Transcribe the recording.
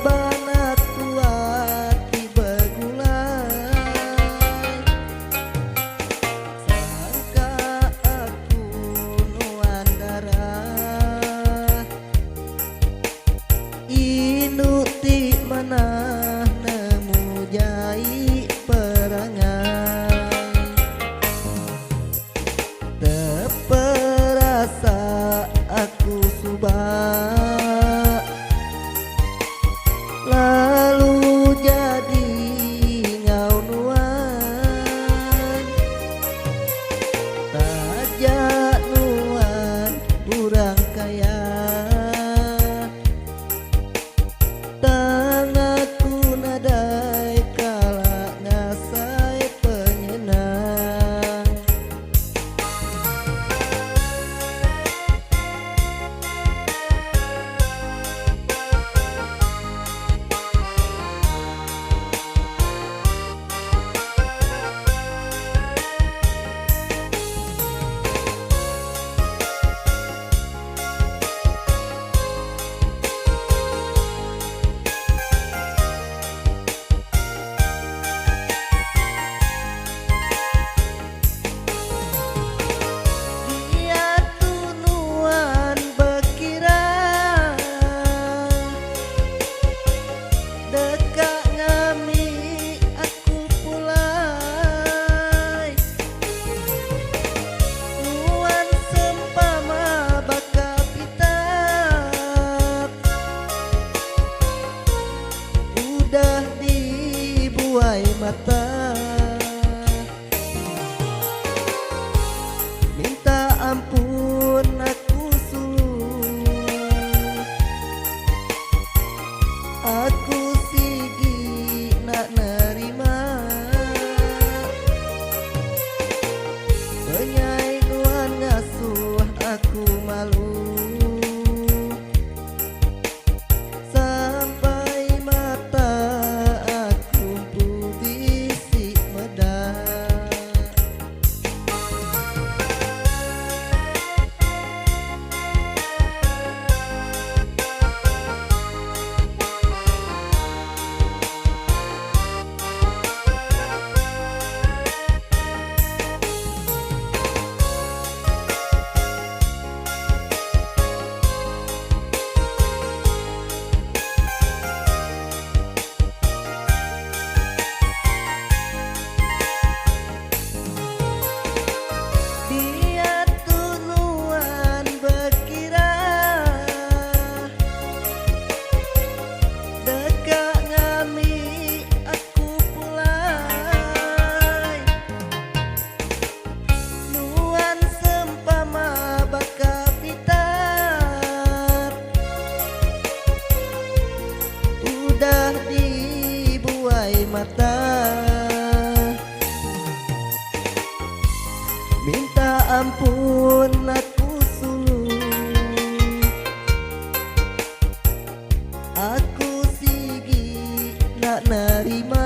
banat kuat di begulai sangka aku nuan darah inuti manah nemu jai perangai terperasa aku subah lalu jadi ngau nuan tajak nuan kurang kaya tangaku nadai kala ngasai penyenang udah dibuai mata minta ampun aku suluh aku sigi nak nerima penyai nuan ngasuh aku malu udah dibuai mata minta ampun aku suluh aku sigi nak nerima